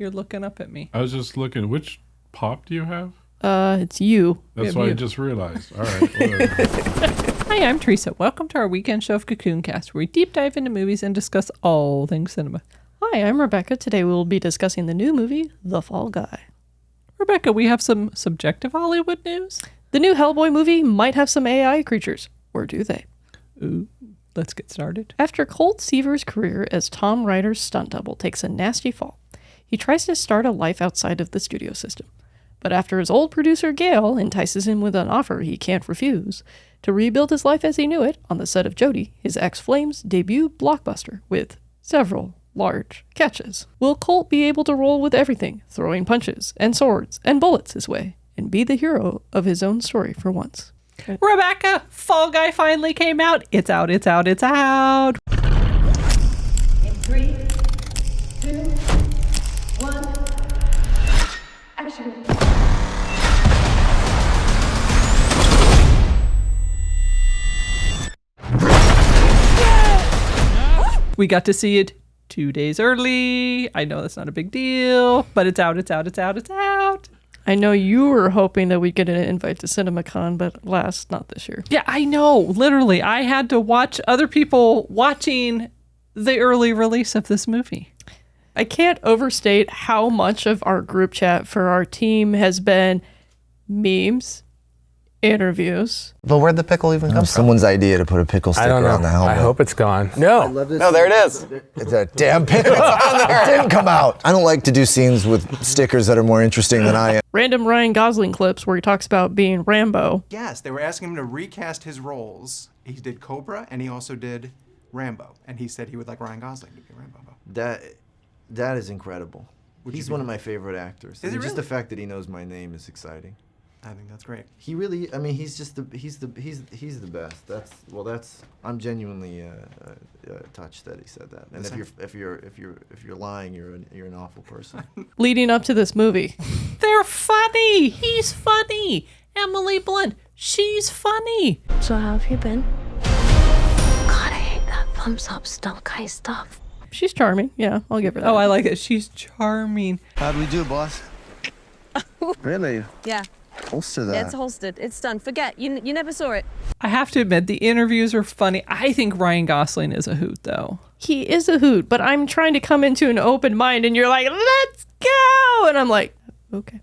You're looking up at me. I was just looking. Which pop do you have? It's you. That's what I just realized. All right. Whatever. Hi, I'm Teresa. Welcome to our weekend show of Cocoon Cast, where we deep dive into movies and discuss all things cinema. Hi, I'm Rebecca. Today we will be discussing the new movie, The Fall Guy. Rebecca, we have some subjective Hollywood news. The new Hellboy movie might have some AI creatures. Or do they? Ooh, let's get started. After Colt Seaver's career as Tom Ryder's stunt double takes a nasty fall, he tries to start a life outside of the studio system. But after his old producer Gail entices him with an offer he can't refuse to rebuild his life as he knew it on the set of Jody, his ex-Flame's debut blockbuster with several large catches. Will Colt be able to roll with everything, throwing punches and swords and bullets his way, and be the hero of his own story for once? Rebecca, Fall Guy finally came out. It's out, it's out, it's out. In 3, 2, 1, action. We got to see it 2 days early. I know that's not a big deal, but it's out, it's out, it's out, it's out. I know you were hoping that we'd get an invite to CinemaCon, but alas, not this year. Yeah, I know. Literally, I had to watch other people watching the early release of this movie. I can't overstate how much of our group chat for our team has been memes, interviews. But where'd the pickle even come from? Someone's idea to put a pickle sticker on the helmet. I hope it's gone. No. No, there it is. It's a damn pickle on there. It didn't come out. I don't like to do scenes with stickers that are more interesting than I am. Random Ryan Gosling clips where he talks about being Rambo. Yes, they were asking him to recast his roles. He did Cobra and he also did Rambo. And he said he would like Ryan Gosling to be Rambo. That is incredible. He's one of my favorite actors. Is he Just really? the fact that he knows my name is exciting. I think that's great. He really, I mean, he's the best. I'm genuinely touched that he said that. And if you're lying, you're an awful person. Leading up to this movie. They're funny. He's funny. Emily Blunt, she's funny. So how have you been? God, I hate that thumbs up stuff guy stuff. She's charming. Yeah, I'll give her that. Oh, I like it. She's charming. How'd we do, boss? Really? Yeah. Holster that. It's holstered. It's done. Forget. You never saw it. I have to admit, the interviews are funny. I think Ryan Gosling is a hoot, though. He is a hoot, but I'm trying to come into an open mind, and you're like, let's go! And I'm like, okay.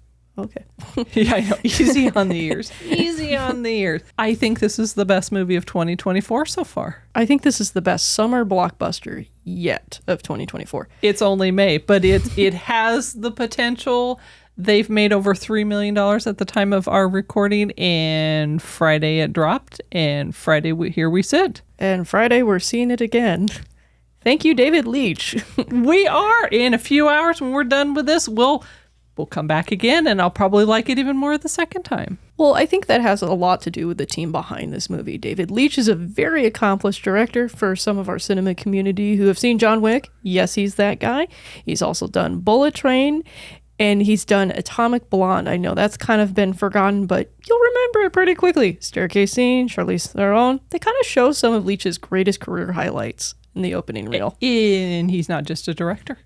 Yeah, I know. Easy on the ears. Easy on the ears. I think this is the best movie of 2024 so far. I think this is the best summer blockbuster yet of 2024. It's only May, but it has the potential. They've made over $3 million at the time of our recording, and Friday it dropped, and Friday here we sit. And Friday we're seeing it again. Thank you, David Leitch. We are. In a few hours when we're done with this, we'll come back again, and I'll probably like it even more the second time. Well, I think that has a lot to do with the team behind this movie. David Leitch is a very accomplished director for some of our cinema community who have seen John Wick. Yes, he's that guy. He's also done Bullet Train, and he's done Atomic Blonde. I know that's kind of been forgotten, but you'll remember it pretty quickly. Staircase Scene, Charlize Theron. They kind of show some of Leitch's greatest career highlights in the opening reel. And he's not just a director.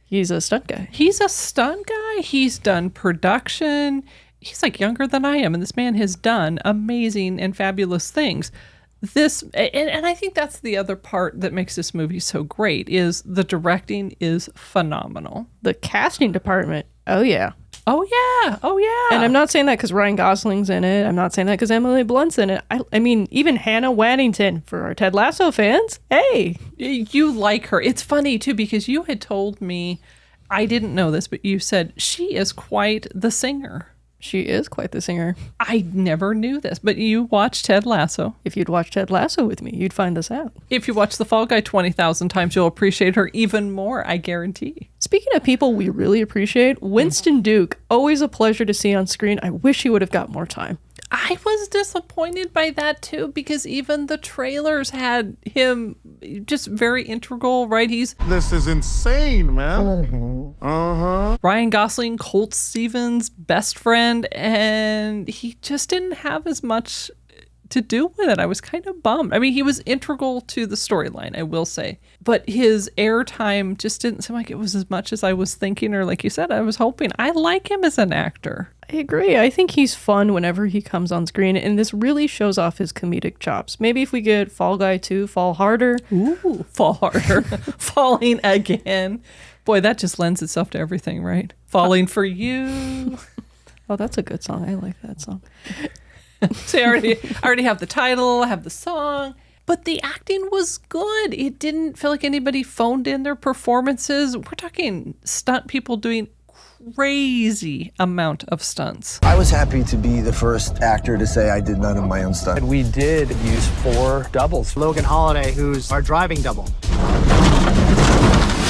He's a stunt guy. He's a stunt guy. He's done production. He's like younger than I am, and this man has done amazing and fabulous things. And I think that's the other part that makes this movie so great is the directing is phenomenal. The casting department, oh yeah. Oh yeah. And I'm not saying that because Ryan Gosling's in it. I'm not saying that because Emily Blunt's in it. I mean, even Hannah Waddington for our Ted Lasso fans. Hey. You like her. It's funny too because you had told me, I didn't know this, but you said she is quite the singer. She is quite the singer. I never knew this, but you watched Ted Lasso. If you'd watch Ted Lasso with me, you'd find this out. If you watch The Fall Guy 20,000 times, you'll appreciate her even more, I guarantee. Speaking of people we really appreciate, Winston Duke, always a pleasure to see on screen. I wish he would have got more time. I was disappointed by that too, because even the trailers had him just very integral, right? This is insane, man. Ryan Gosling, Colt Stevens' best friend, and he just didn't have as much to do with it. I was kind of bummed. I mean, he was integral to the storyline, I will say. But his airtime just didn't seem like it was as much as I was thinking, or like you said, I was hoping. I like him as an actor. I agree. I think he's fun whenever he comes on screen, and this really shows off his comedic chops. Maybe if we get Fall Guy 2, Fall Harder. Ooh, Fall Harder. Falling again. Boy, that just lends itself to everything, right? Falling for You. Oh, that's a good song. I like that song. So I already have the title, I have the song. But the acting was good. It didn't feel like anybody phoned in their performances. We're talking stunt people doing crazy amount of stunts. I was happy to be the first actor to say I did none of my own stunts. We did use 4 doubles. Logan Holiday, who's our driving double.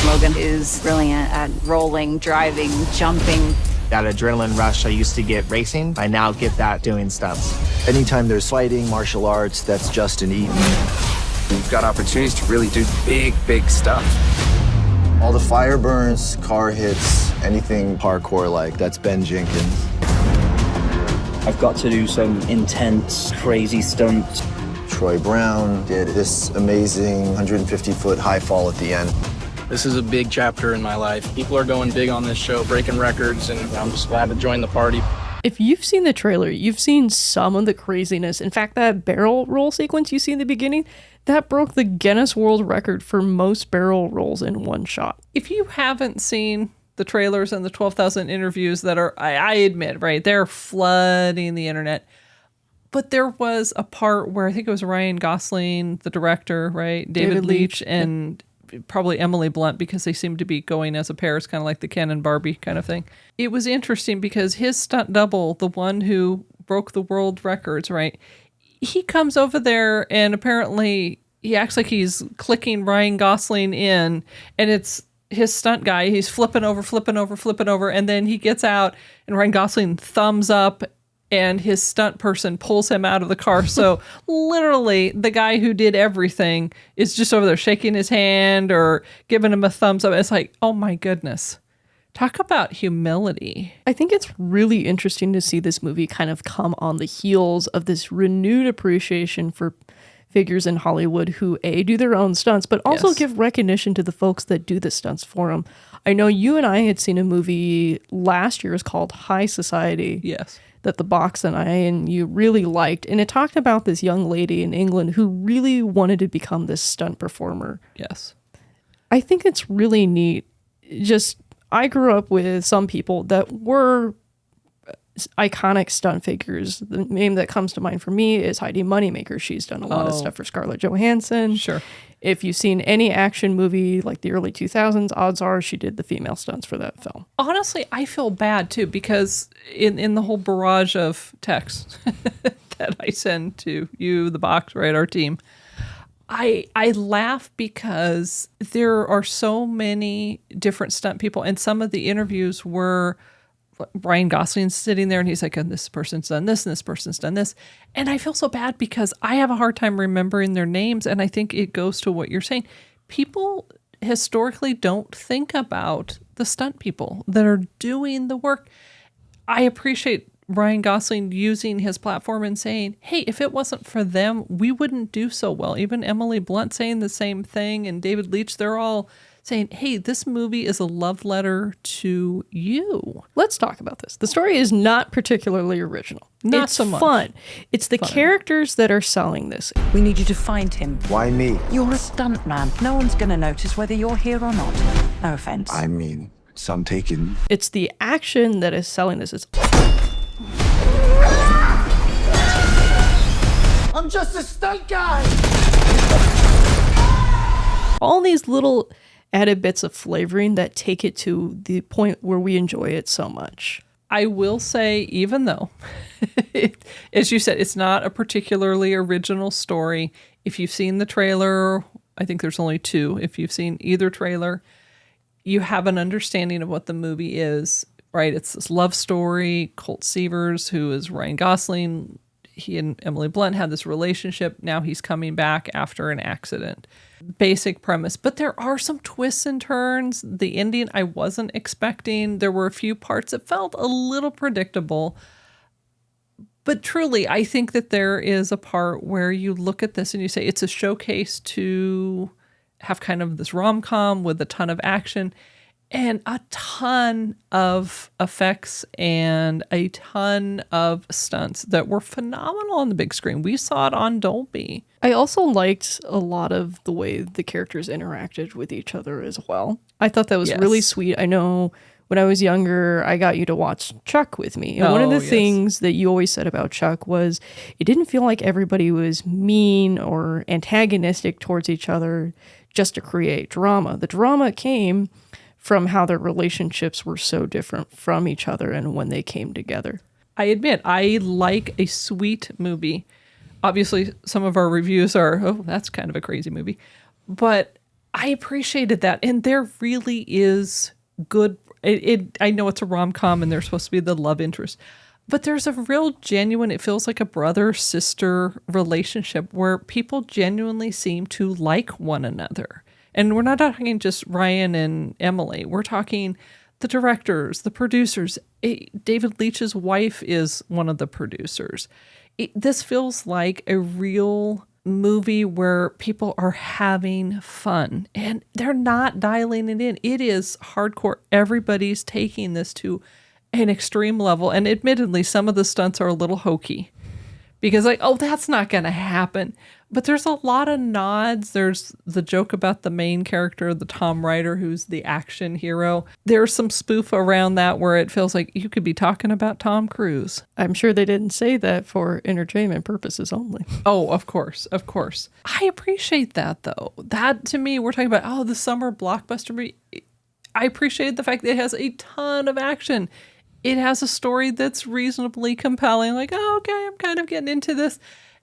Logan is brilliant at rolling, driving, jumping. That adrenaline rush I used to get racing, I now get that doing stunts. Anytime there's fighting, martial arts, that's Justin Eaton. We've got opportunities to really do big stuff. All the fire burns, car hits, anything parkour-like, that's Ben Jenkins. I've got to do some intense, crazy stunts. Troy Brown did this amazing 150-foot high fall at the end. This is a big chapter in my life. People are going big on this show, breaking records, and I'm just glad to join the party. If you've seen the trailer, you've seen some of the craziness. In fact, that barrel roll sequence you see in the beginning, that broke the Guinness World Record for most barrel rolls in one shot. If you haven't seen the trailers and the 12,000 interviews that are, I admit, right, they're flooding the internet. But there was a part where I think it was Ryan Gosling, the director, right, David Leitch, and probably Emily Blunt, because they seem to be going as a pair. It's kind of like the Ken and Barbie kind of thing. It was interesting because his stunt double, the one who broke the world records, right, he comes over there and apparently he acts like he's clicking Ryan Gosling in, and it's his stunt guy. He's flipping over, and then he gets out and Ryan Gosling thumbs up and his stunt person pulls him out of the car. So literally the guy who did everything is just over there shaking his hand or giving him a thumbs up. It's like, oh my goodness. Talk about humility. I think it's really interesting to see this movie kind of come on the heels of this renewed appreciation for figures in Hollywood who do their own stunts, but also give recognition to the folks that do the stunts for them. I know you and I had seen a movie last year. It's called High Society. Yes. That the box and you really liked. And it talked about this young lady in England who really wanted to become this stunt performer. Yes. I think it's really neat. I grew up with some people that were iconic stunt figures. The name that comes to mind for me is Heidi Moneymaker. She's done a lot of stuff for Scarlett Johansson. Sure. If you've seen any action movie like the early 2000s, odds are she did the female stunts for that film. Honestly, I feel bad too, because in the whole barrage of texts that I send to you, the box, right, our team, I laugh because there are so many different stunt people, and some of the interviews were Ryan Gosling's sitting there and he's like, and this person's done this and this person's done this. And I feel so bad because I have a hard time remembering their names. And I think it goes to what you're saying. People historically don't think about the stunt people that are doing the work. I appreciate Ryan Gosling using his platform and saying, hey, if it wasn't for them, we wouldn't do so well. Even Emily Blunt saying the same thing, and David Leitch, they're all saying, hey, this movie is a love letter to you. Let's talk about this. The story is not particularly original. Not so much. It's fun. It's the characters that are selling this. We need you to find him. Why me? You're a stuntman. No one's going to notice whether you're here or not. No offense. I mean, some taken. It's the action that is selling this. I'm just a stunt guy. All these little added bits of flavoring that take it to the point where we enjoy it so much. I will say, even though, as you said, it's not a particularly original story. If you've seen the trailer, I think there's only 2. If you've seen either trailer, you have an understanding of what the movie is, right? It's this love story. Colt Seavers, who is Ryan Gosling, he and Emily Blunt had this relationship. Now he's coming back after an accident. Basic premise. But there are some twists and turns. The ending I wasn't expecting. There were a few parts that felt a little predictable. But truly, I think that there is a part where you look at this and you say it's a showcase to have kind of this rom-com with a ton of action and a ton of effects and a ton of stunts that were phenomenal on the big screen. We saw it on Dolby. I also liked a lot of the way the characters interacted with each other as well. I thought that was really sweet. I know when I was younger, I got you to watch Chuck with me. And one of the things that you always said about Chuck was it didn't feel like everybody was mean or antagonistic towards each other just to create drama. The drama came from how their relationships were so different from each other and when they came together. I admit, I like a sweet movie. Obviously, some of our reviews are, oh, that's kind of a crazy movie. But I appreciated that. And there really is good. I know it's a rom-com and they're supposed to be the love interest. But there's a real genuine, it feels like a brother-sister relationship where people genuinely seem to like one another. And we're not talking just Ryan and Emily. We're talking the directors, the producers. David Leitch's wife is one of the producers. This feels like a real movie where people are having fun. And they're not dialing it in. It is hardcore. Everybody's taking this to an extreme level. And admittedly, some of the stunts are a little hokey. Because that's not going to happen. But there's a lot of nods. There's the joke about the main character, the Tom Ryder, who's the action hero. There's some spoof around that where it feels like you could be talking about Tom Cruise. I'm sure they didn't say that for entertainment purposes only. Oh, of course. Of course. I appreciate that, though. That, to me, we're talking about, the summer blockbuster movie. I appreciate the fact that it has a ton of action. It has a story that's reasonably compelling. Like, okay, I'm kind of getting into this.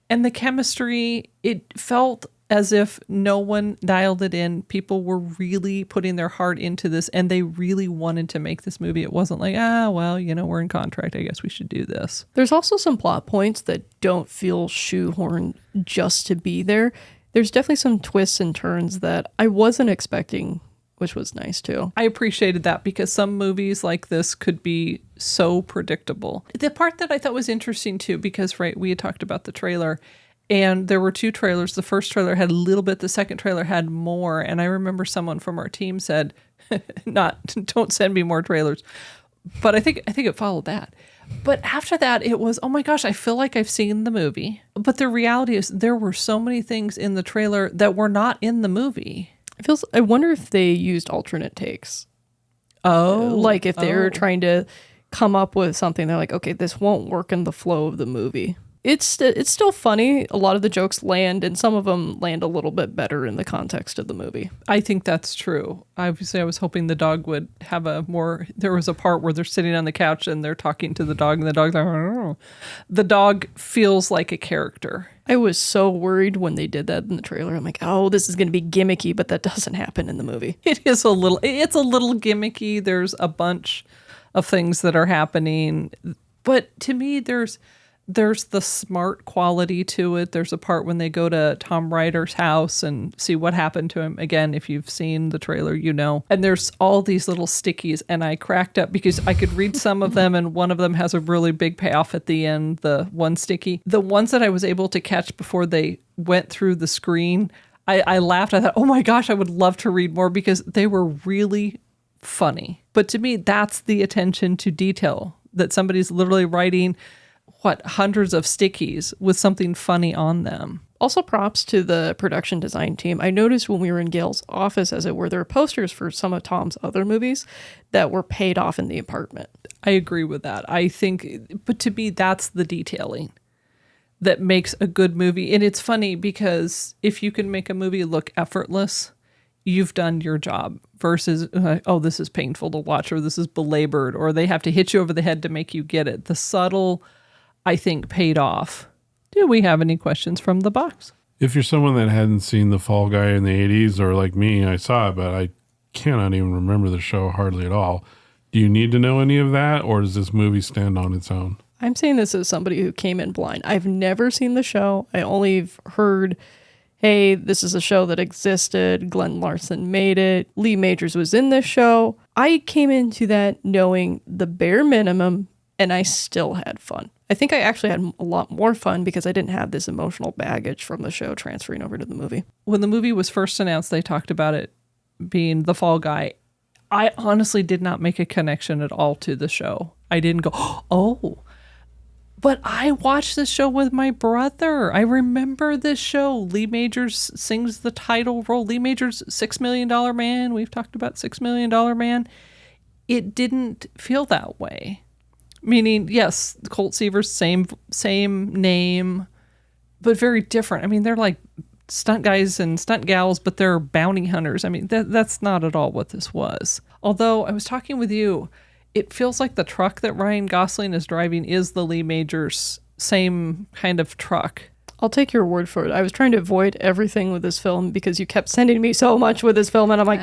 And the chemistry, it felt as if no one dialed it in. People were really putting their heart into this and they really wanted to make this movie. It wasn't like, we're in contract. I guess we should do this. There's also some plot points that don't feel shoehorned just to be there. There's definitely some twists and turns that I wasn't expecting, which was nice too. I appreciated that because some movies like this could be so predictable. The part that I thought was interesting too, because we had talked about the trailer and there were two trailers. The first trailer had a little bit, the second trailer had more. And I remember someone from our team said, don't send me more trailers. But I think it followed that. But after that, it was, oh my gosh, I feel like I've seen the movie. But the reality is there were so many things in the trailer that were not in the movie. I wonder if they used alternate takes. Like if they're trying to come up with something, they're like, okay, this won't work in the flow of the movie. It's still funny. A lot of the jokes land, and some of them land a little bit better in the context of the movie. I think that's true. Obviously, I was hoping the dog would have there was a part where they're sitting on the couch and they're talking to the dog, and the dog's like, oh. The dog feels like a character. I was so worried when they did that in the trailer. I'm like, this is going to be gimmicky, but that doesn't happen in the movie. It's a little gimmicky. There's a bunch of things that are happening. But to me, there's the smart quality to it. There's a part when they go to Tom Ryder's house and see what happened to him. Again, if you've seen the trailer, you know. And there's all these little stickies, and I cracked up because I could read some of them, and one of them has a really big payoff at the end, the one sticky. The ones that I was able to catch before they went through the screen, I laughed. I thought, oh my gosh, I would love to read more because they were really funny. But to me, that's the attention to detail, that somebody's literally writing hundreds of stickies with something funny on them. Also props to the production design team. I noticed when we were in Gail's office, as it were, there were posters for some of Tom's other movies that were paid off in the apartment. I agree with that. I think, but to me, that's the detailing that makes a good movie. And it's funny because if you can make a movie look effortless, you've done your job versus, this is painful to watch, or this is belabored, or they have to hit you over the head to make you get it. The subtle, I think, paid off. Do we have any questions from the box? If you're someone that hadn't seen The Fall Guy in the 80s, or like me, I saw it, but I cannot even remember the show hardly at all. Do you need to know any of that, or does this movie stand on its own? I'm saying this as somebody who came in blind. I've never seen the show. I only heard, hey, this is a show that existed. Glenn Larson made it. Lee Majors was in this show. I came into that knowing the bare minimum, and I still had fun. I think I actually had a lot more fun because I didn't have this emotional baggage from the show transferring over to the movie. When the movie was first announced, they talked about it being the Fall Guy. I honestly did not make a connection at all to the show. I didn't go, oh. But I watched this show with my brother. I remember this show. Lee Majors sings the title role. Lee Majors, $6 Million Man. We've talked about $6 Million Man. It didn't feel that way. Meaning, yes, Colt Seaver's same name, but very different. I mean, they're like stunt guys and stunt gals, but they're bounty hunters. I mean, that's not at all what this was. Although I was talking with you, it feels like the truck that Ryan Gosling is driving is the Lee Majors same kind of truck. I'll take your word for it. I was trying to avoid everything with this film because you kept sending me so much with this film, and I'm like...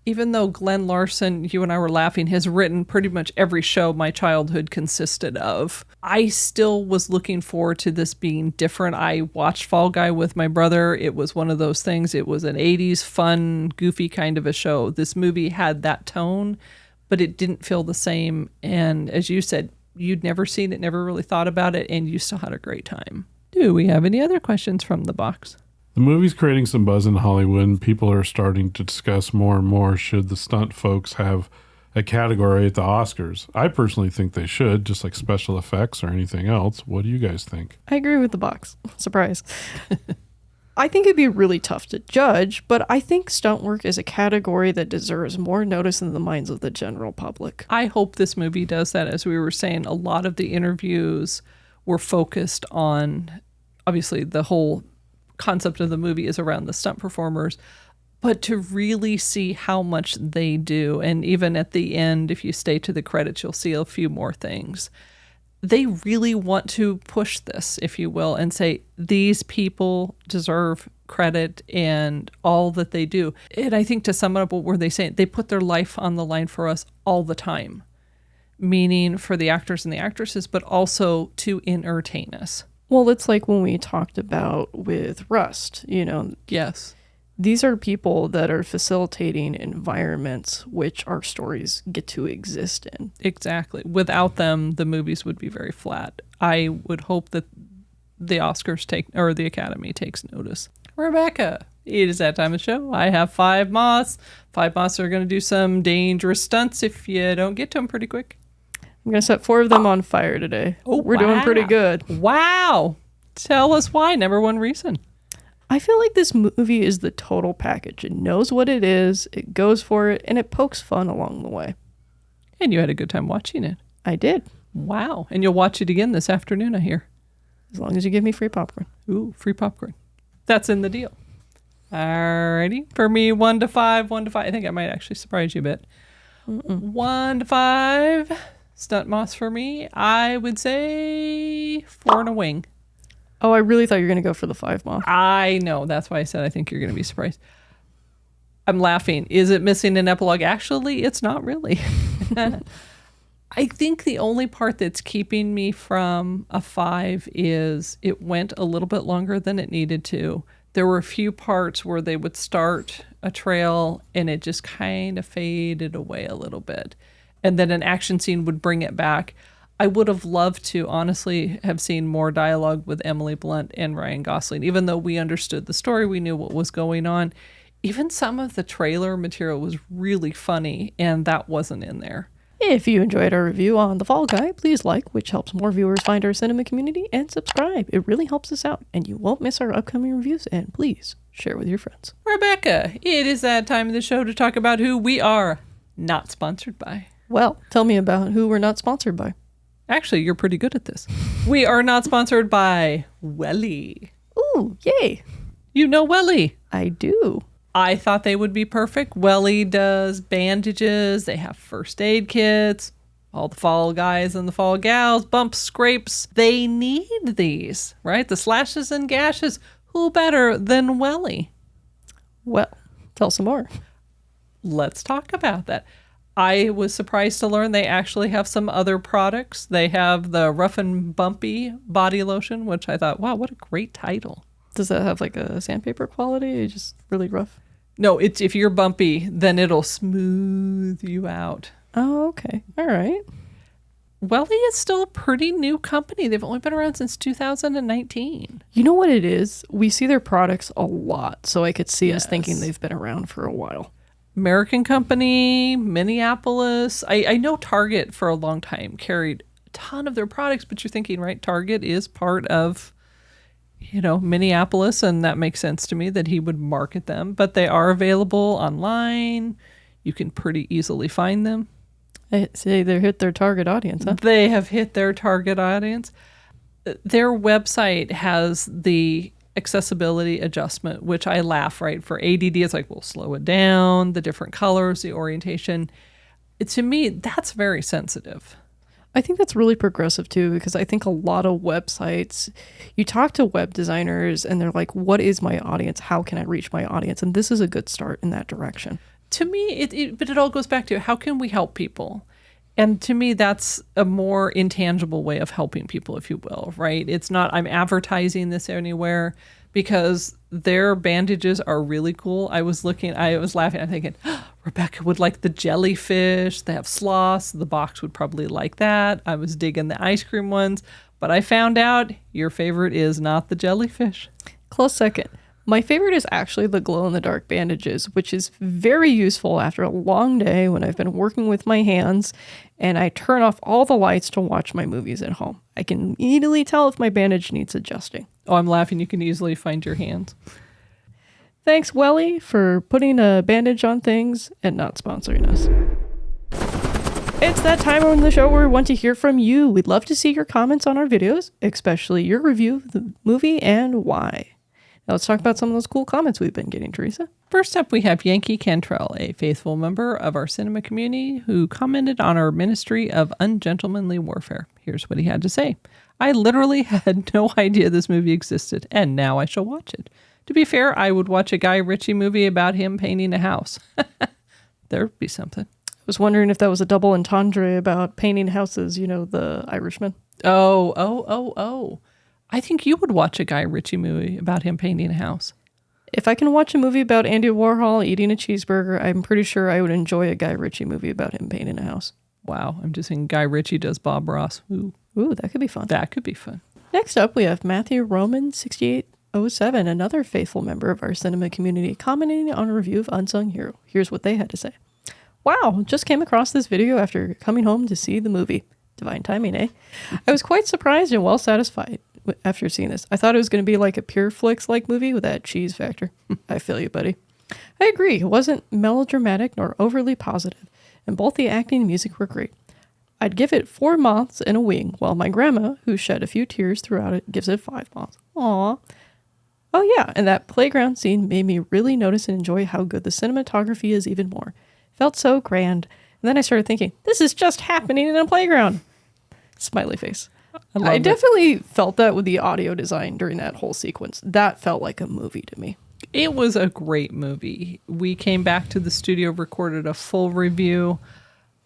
Even though Glenn Larson, you and I were laughing, has written pretty much every show my childhood consisted of, I still was looking forward to this being different. I watched Fall Guy with my brother. It was one of those things. It was an 80s fun, goofy kind of a show. This movie had that tone, but it didn't feel the same. And as you said, you'd never seen it, never really thought about it, and you still had a great time. Do we have any other questions from the box? The movie's creating some buzz in Hollywood, and people are starting to discuss more and more should the stunt folks have a category at the Oscars. I personally think they should, just like special effects or anything else. What do you guys think? I agree with the box. Surprise. I think it'd be really tough to judge, but I think stunt work is a category that deserves more notice in the minds of the general public. I hope this movie does that. As we were saying, a lot of the interviews were focused on, obviously, the whole concept of the movie is around the stunt performers, but to really see how much they do. And even at the end, if you stay to the credits, you'll see a few more things. They really want to push this, if you will, and say these people deserve credit and all that they do. And I think to sum it up, what were they saying? They put their life on the line for us all the time, meaning for the actors and the actresses, but also to entertain us. Well, it's like when we talked about with Rust, you know. Yes. These are people that are facilitating environments which our stories get to exist in. Exactly. Without them, the movies would be very flat. I would hope that the Oscars or the Academy takes notice. Rebecca, it is that time of the show. I have 5 moths. 5 moths are going to do some dangerous stunts if you don't get to them pretty quick. I'm going to set 4 of them on fire today. Oh, We're doing pretty good. Wow. Tell us why. Number 1 reason. I feel like this movie is the total package. It knows what it is, it goes for it, and it pokes fun along the way. And you had a good time watching it. I did. Wow. And you'll watch it again this afternoon, I hear. As long as you give me free popcorn. Ooh, free popcorn. That's in the deal. Alrighty. For me, 1 to 5, 1 to 5. I think I might actually surprise you a bit. 1 to 5. Stunt moss for me, I would say 4 and a wing. Oh, I really thought you were going to go for the 5 moth. I know. That's why I said I think you're going to be surprised. I'm laughing. Is it missing an epilogue? Actually, it's not really. I think the only part that's keeping me from a 5 is it went a little bit longer than it needed to. There were a few parts where they would start a trail and it just kind of faded away a little bit. And then an action scene would bring it back. I would have loved to honestly have seen more dialogue with Emily Blunt and Ryan Gosling. Even though we understood the story, we knew what was going on. Even some of the trailer material was really funny, and that wasn't in there. If you enjoyed our review on The Fall Guy, please like, which helps more viewers find our cinema community, and subscribe. It really helps us out, and you won't miss our upcoming reviews. And please share with your friends. Rebecca, it is that time of the show to talk about who we are not sponsored by. Well, tell me about who we're not sponsored by. Actually, you're pretty good at this. We are not sponsored by Welly. Ooh, yay. You know Welly. I do. I thought they would be perfect. Welly does bandages. They have first aid kits. All the fall guys and the fall gals, bumps, scrapes. They need these, right? The slashes and gashes. Who better than Welly? Well, tell some more. Let's talk about that. I was surprised to learn they actually have some other products. They have the Rough and Bumpy body lotion, which I thought, wow, what a great title. Does that have like a sandpaper quality? Just really rough? No, it's if you're bumpy, then it'll smooth you out. Oh, okay. All right. Welly is still a pretty new company. They've only been around since 2019. You know what it is? We see their products a lot, so I could see us thinking they've been around for a while. American company, Minneapolis. I know Target for a long time carried a ton of their products, but you're thinking, right, Target is part of, Minneapolis, and that makes sense to me that he would market them. But they are available online. You can pretty easily find them. I say they hit their target audience, huh? They have hit their target audience. Their website has the accessibility adjustment, which I laugh, right? For ADD, it's like, we'll slow it down, the different colors, the orientation. To me, that's very sensitive. I think that's really progressive too, because I think a lot of websites, you talk to web designers and they're like, what is my audience? How can I reach my audience? And this is a good start in that direction. To me, but it all goes back to how can we help people? And to me, that's a more intangible way of helping people, if you will, right? It's not I'm advertising this anywhere, because their bandages are really cool. I was laughing, I'm thinking, Rebecca would like the jellyfish. They have sloths. The box would probably like that. I was digging the ice cream ones, but I found out your favorite is not the jellyfish. Close second. My favorite is actually the glow-in-the-dark bandages, which is very useful after a long day when I've been working with my hands and I turn off all the lights to watch my movies at home. I can easily tell if my bandage needs adjusting. Oh, I'm laughing. You can easily find your hands. Thanks, Welly, for putting a bandage on things and not sponsoring us. It's that time on the show where we want to hear from you. We'd love to see your comments on our videos, especially your review of the movie and why. Now let's talk about some of those cool comments we've been getting, Teresa. First up, we have Yankee Cantrell, a faithful member of our cinema community who commented on our Ministry of Ungentlemanly Warfare. Here's what he had to say. I literally had no idea this movie existed, and now I shall watch it. To be fair, I would watch a Guy Ritchie movie about him painting a house. There'd be something. I was wondering if that was a double entendre about painting houses, the Irishman. Oh. I think you would watch a Guy Ritchie movie about him painting a house. If I can watch a movie about Andy Warhol eating a cheeseburger, I'm pretty sure I would enjoy a Guy Ritchie movie about him painting a house. Wow, I'm just saying Guy Ritchie does Bob Ross. Ooh, that could be fun. That could be fun. Next up, we have Matthew Roman 6807, another faithful member of our cinema community, commenting on a review of Unsung Hero. Here's what they had to say. Wow, just came across this video after coming home to see the movie. Divine timing, eh? I was quite surprised and well satisfied after seeing this. I thought it was going to be like a Pure Flix-like movie with that cheese factor. I feel you, buddy. I agree. It wasn't melodramatic nor overly positive, and both the acting and music were great. I'd give it 4 moths and a wing, while my grandma, who shed a few tears throughout it, gives it 5 moths. Aww. Oh yeah, and that playground scene made me really notice and enjoy how good the cinematography is even more. Felt so grand. And then I started thinking, this is just happening in a playground. Smiley face. I definitely felt that with the audio design during that whole sequence. That felt like a movie to me. It was a great movie. We came back to the studio, recorded a full review.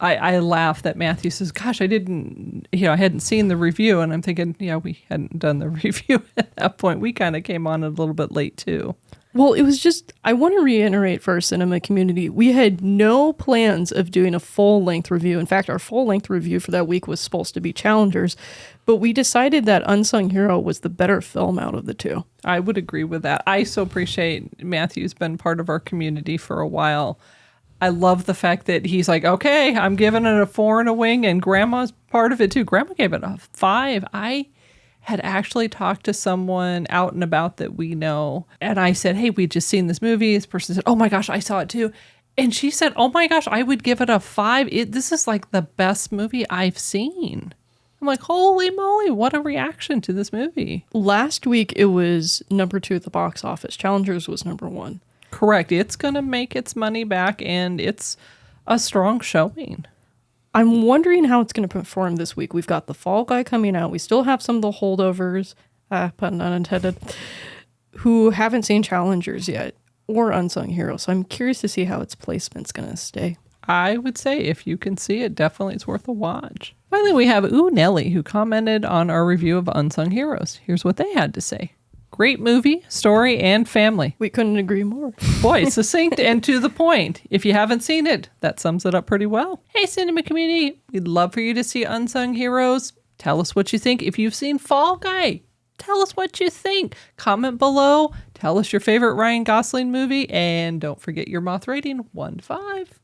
I laughed that Matthew says, gosh, I hadn't seen the review. And I'm thinking, we hadn't done the review at that point. We kind of came on a little bit late too. Well, it was just, I want to reiterate for our cinema community, we had no plans of doing a full-length review. In fact, our full-length review for that week was supposed to be Challengers, but we decided that Unsung Hero was the better film out of the two. I would agree with that. I so appreciate Matthew's been part of our community for a while. I love the fact that he's like, okay, I'm giving it a 4 and a wing, and Grandma's part of it too. Grandma gave it a 5. I had actually talked to someone out and about that we know. And I said, hey, we'd just seen this movie. This person said, oh my gosh, I saw it too. And she said, oh my gosh, I would give it a 5. This is like the best movie I've seen. I'm like, holy moly, what a reaction to this movie. Last week, it was number 2 at the box office. Challengers was number 1. Correct. It's going to make its money back, and it's a strong showing. I'm wondering how it's going to perform this week. We've got The Fall Guy coming out. We still have some of the holdovers, pun unintended, who haven't seen Challengers yet or Unsung Heroes. So I'm curious to see how its placement's going to stay. I would say if you can see it, definitely it's worth a watch. Finally, we have Ooh Nelly, who commented on our review of Unsung Heroes. Here's what they had to say. Great movie, story, and family. We couldn't agree more. Boy, succinct and to the point. If you haven't seen it, that sums it up pretty well. Hey, cinema community, we'd love for you to see Unsung Heroes. Tell us what you think. If you've seen Fall Guy, tell us what you think. Comment below. Tell us your favorite Ryan Gosling movie. And don't forget your Moth rating, 1 to 5.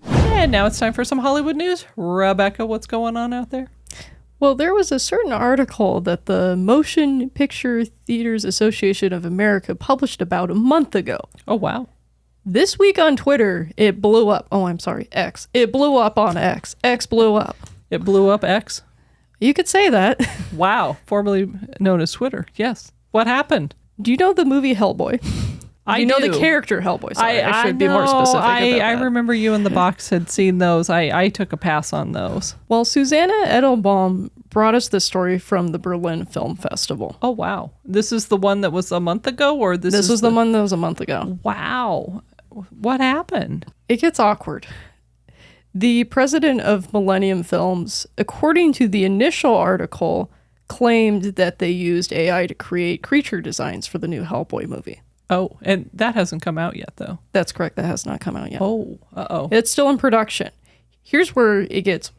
And now it's time for some Hollywood news. Rebecca, what's going on out there? Well, there was a certain article that the Motion Picture Theaters Association of America published about a month ago. Oh, wow. This week on Twitter, it blew up. Oh, I'm sorry, X. It blew up on X. X blew up. It blew up X? You could say that. Wow. Formerly known as Twitter. Yes. What happened? Do you know the movie Hellboy? You know the character Hellboy. Sorry, I should be more specific about that. I remember you in the box had seen those. I took a pass on those. Well, Susanna Edelbaum brought us this story from the Berlin Film Festival. Oh, wow. This is the one that was a month ago? Or this was the one that was a month ago. Wow. What happened? It gets awkward. The president of Millennium Films, according to the initial article, claimed that they used AI to create creature designs for the new Hellboy movie. Oh, and that hasn't come out yet, though. That's correct. That has not come out yet. Oh, uh-oh. It's still in production. Here's where it gets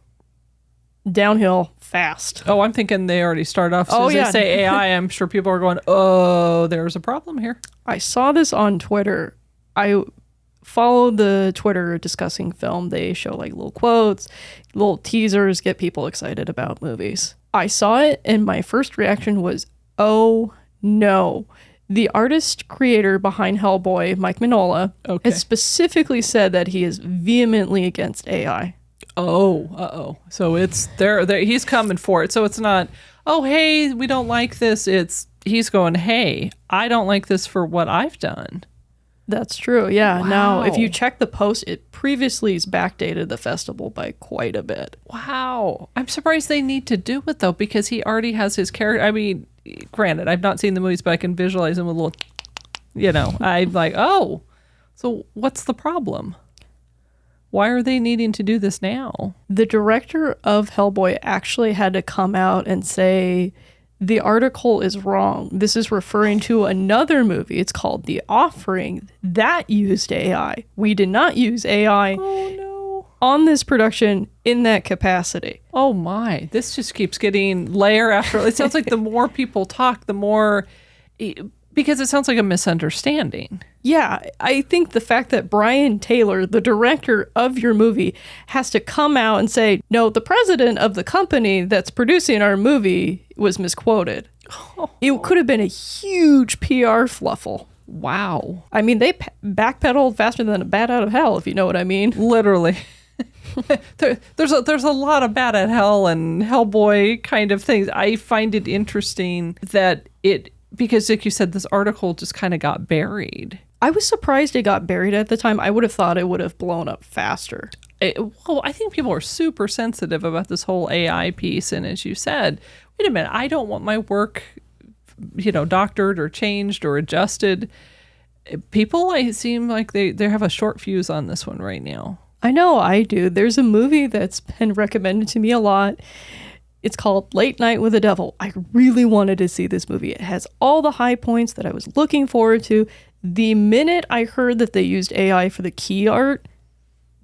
downhill fast. Oh, I'm thinking they already start off. As soon as they say AI, I'm sure people are going, oh, there's a problem here. I saw this on Twitter. I follow the Twitter discussing film. They show like little quotes, little teasers, get people excited about movies. I saw it and my first reaction was, oh no. The artist creator behind Hellboy, Mike Mignola, has specifically said that he is vehemently against AI. Oh, uh-oh. So it's there. He's coming for it. So it's not, oh, hey, we don't like this. He's going, hey, I don't like this for what I've done. That's true. Yeah. Wow. Now, if you check the post, it previously has backdated the festival by quite a bit. Wow. I'm surprised they need to do it, though, because he already has his character. I mean, granted, I've not seen the movies, but I can visualize him with a little, I'm like, oh, so what's the problem? Why are they needing to do this now? The director of Hellboy actually had to come out and say, the article is wrong. This is referring to another movie. It's called The Offering. That used AI. We did not use AI on this production in that capacity. Oh my. This just keeps getting layer after. It sounds like the more people talk, the more... Because it sounds like a misunderstanding. Yeah, I think the fact that Brian Taylor, the director of your movie, has to come out and say, no, the president of the company that's producing our movie was misquoted. It could have been a huge PR fluffle. Wow. I mean, they backpedaled faster than a bat out of hell, if you know what I mean. Literally. There's a lot of Bat at Hell and Hellboy kind of things. I find it interesting that because like you said, this article just kind of got buried. I was surprised it got buried at the time. I would have thought it would have blown up faster. Well, I think people are super sensitive about this whole AI piece. And as you said, wait a minute, I don't want my work, doctored or changed or adjusted. People, seem like they have a short fuse on this one right now. I know I do. There's a movie that's been recommended to me a lot. It's called Late Night with the Devil. I really wanted to see this movie. It has all the high points that I was looking forward to. The minute I heard that they used AI for the key art,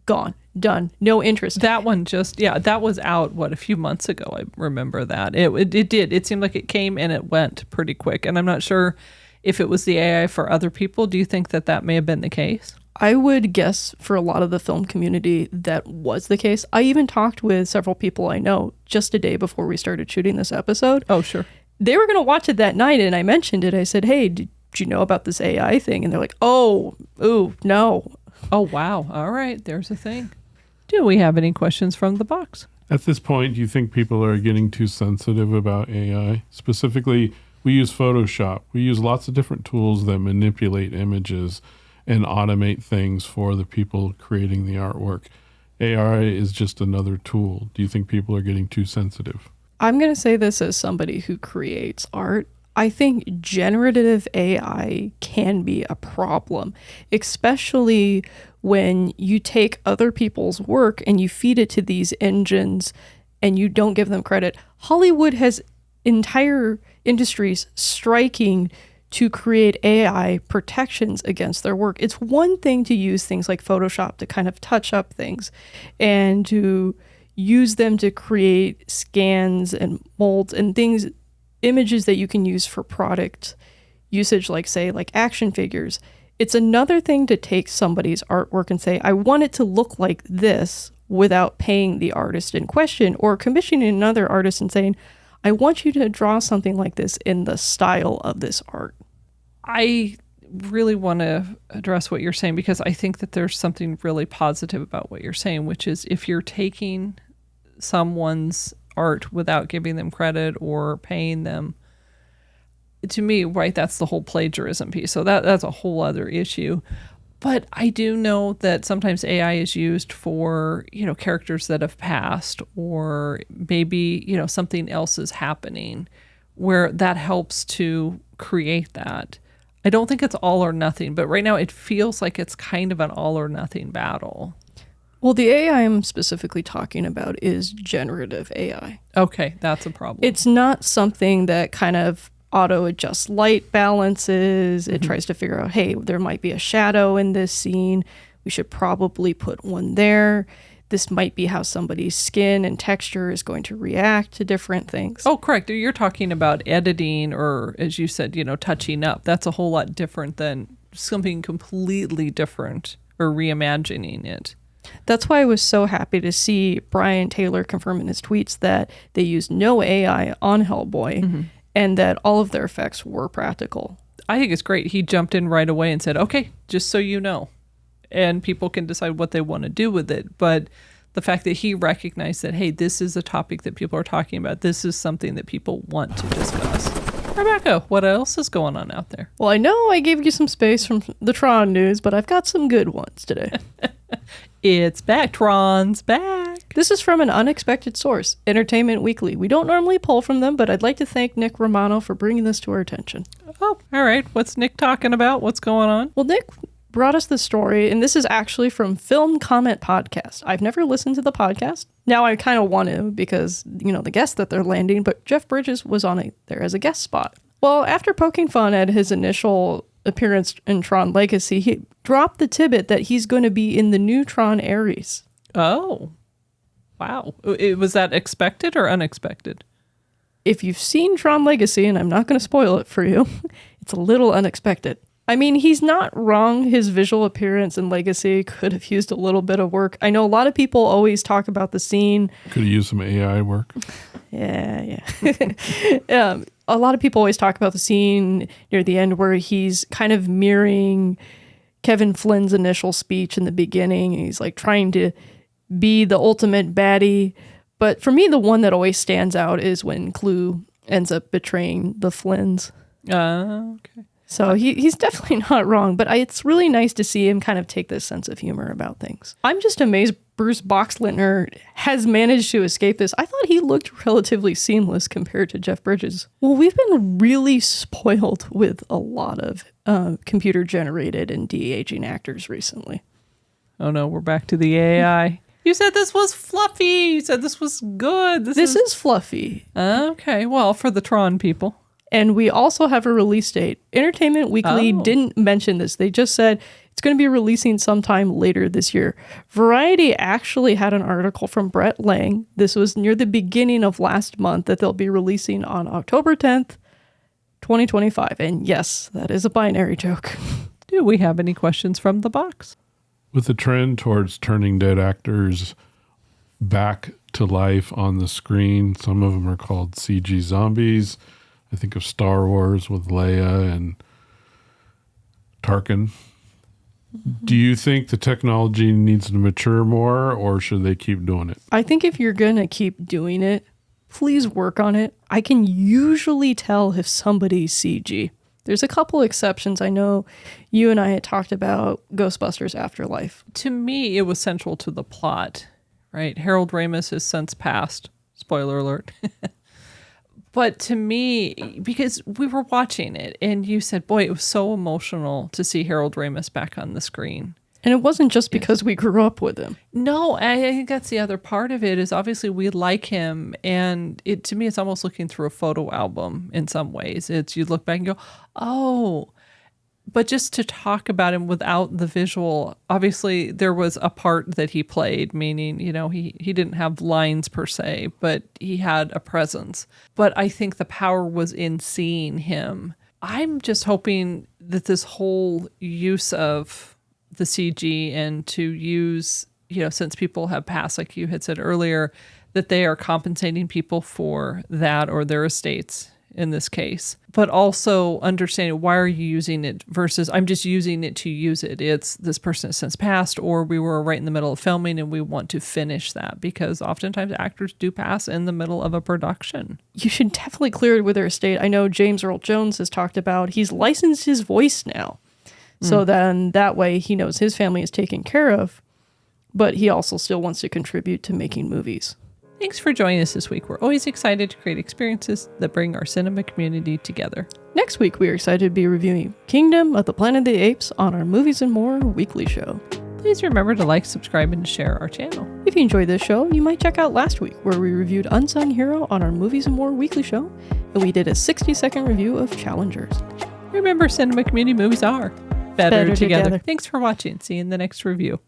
gone, done, no interest. That one that was out, a few months ago. I remember that. It did. It seemed like it came and it went pretty quick. And I'm not sure if it was the AI for other people. Do you think that may have been the case? I would guess for a lot of the film community that was the case. I even talked with several people I know just a day before we started shooting this episode. Oh, sure. They were going to watch it that night, and I mentioned it. I said, hey, did you know about this AI thing? And they're like, no. Oh, wow. All right. There's a thing. Do we have any questions from the box? At this point, do you think people are getting too sensitive about AI? Specifically, we use Photoshop. We use lots of different tools that manipulate images and automate things for the people creating the artwork. AI is just another tool. Do you think people are getting too sensitive? I'm going to say this as somebody who creates art. I think generative AI can be a problem, especially when you take other people's work and you feed it to these engines and you don't give them credit. Hollywood has entire industries striking to create AI protections against their work. It's one thing to use things like Photoshop to kind of touch up things and to use them to create scans and molds and things, images that you can use for product usage, like say like action figures. It's another thing to take somebody's artwork and say, I want it to look like this, without paying the artist in question or commissioning another artist and saying, I want you to draw something like this in the style of this art. I really want to address what you're saying, because I think that there's something really positive about what you're saying, which is if you're taking someone's art without giving them credit or paying them, to me, right, that's the whole plagiarism piece. So that's a whole other issue. But I do know that sometimes AI is used for, characters that have passed, or maybe, something else is happening where that helps to create that. I don't think it's all or nothing, but right now it feels like it's kind of an all or nothing battle. Well, the AI I'm specifically talking about is generative AI. Okay, that's a problem. It's not something that kind of auto-adjusts light balances. It tries to figure out, hey, there might be a shadow in this scene. We should probably put one there. This might be how somebody's skin and texture is going to react to different things. Oh, correct. You're talking about editing or, as you said, touching up. That's a whole lot different than something completely different or reimagining it. That's why I was so happy to see Brian Taylor confirm in his tweets that they used no AI on Hellboy and that all of their effects were practical. I think it's great. He jumped in right away and said, okay, just so you know. And people can decide what they want to do with it. But the fact that he recognized that, hey, this is a topic that people are talking about. This is something that people want to discuss. Rebecca, what else is going on out there? Well, I know I gave you some space from the Tron news, but I've got some good ones today. It's back. Tron's back. This is from an unexpected source, Entertainment Weekly. We don't normally pull from them, but I'd like to thank Nick Romano for bringing this to our attention. Oh, all right. What's Nick talking about? What's going on? Well, Nick brought us the story, and this is actually from Film Comment Podcast. I've never listened to the podcast. Now I kind of want to because, the guests that they're landing, but Jeff Bridges was on it there as a guest spot. Well, after poking fun at his initial appearance in Tron Legacy, he dropped the tidbit that he's going to be in the new Tron Ares. Oh, wow. Was that expected or unexpected? If you've seen Tron Legacy, and I'm not going to spoil it for you, it's a little unexpected. I mean, he's not wrong. His visual appearance in Legacy could have used a little bit of work. I know a lot of people always talk about the scene. Could have used some AI work. Yeah. A lot of people always talk about the scene near the end where he's kind of mirroring Kevin Flynn's initial speech in the beginning. He's like trying to be the ultimate baddie. But for me, the one that always stands out is when Clue ends up betraying the Flynns. Okay. So he's definitely not wrong, but it's really nice to see him kind of take this sense of humor about things. I'm just amazed Bruce Boxleitner has managed to escape this. I thought he looked relatively seamless compared to Jeff Bridges. Well, we've been really spoiled with a lot of computer-generated and de-aging actors recently. Oh no, we're back to the AI. You said this was fluffy. You said this was good. This is fluffy. Okay, well, for the Tron people. And we also have a release date. Entertainment Weekly didn't mention this. They just said it's going to be releasing sometime later this year. Variety actually had an article from Brett Lang. This was near the beginning of last month that they'll be releasing on October 10th, 2025. And yes, that is a binary joke. Do we have any questions from the box? With the trend towards turning dead actors back to life on the screen, some of them are called CG zombies. I think of Star Wars with Leia and Tarkin. Do you think the technology needs to mature more, or should they keep doing it? I think if you're going to keep doing it, please work on it. I can usually tell if somebody's CG. There's a couple exceptions. I know you and I had talked about Ghostbusters Afterlife. To me, it was central to the plot, right? Harold Ramis has since passed. Spoiler alert. But to me, because we were watching it and you said, boy, it was so emotional to see Harold Ramis back on the screen. And it wasn't just because we grew up with him. No, I think that's the other part of it is obviously we like him. And to me, it's almost looking through a photo album in some ways. You look back and go, oh, but just to talk about him without the visual, obviously there was a part that he played, meaning, he didn't have lines per se, but he had a presence. But I think the power was in seeing him. I'm just hoping that this whole use of the CG and to use, since people have passed, like you had said earlier, that they are compensating people for that or their estates in this case, but also understanding why are you using it versus I'm just using it to use it. It's this person has since passed or we were right in the middle of filming and we want to finish that because oftentimes actors do pass in the middle of a production. You should definitely clear it with their estate. I know James Earl Jones has talked about he's licensed his voice now. So then that way he knows his family is taken care of, but he also still wants to contribute to making movies. Thanks for joining us this week. We're always excited to create experiences that bring our cinema community together. Next week, we are excited to be reviewing Kingdom of the Planet of the Apes on our Movies and More weekly show. Please remember to like, subscribe, and share our channel. If you enjoyed this show, you might check out last week where we reviewed Unsung Hero on our Movies and More weekly show, and we did a 60-second review of Challengers. Remember, cinema community movies are better together. together. Thanks for watching. See you in the next review.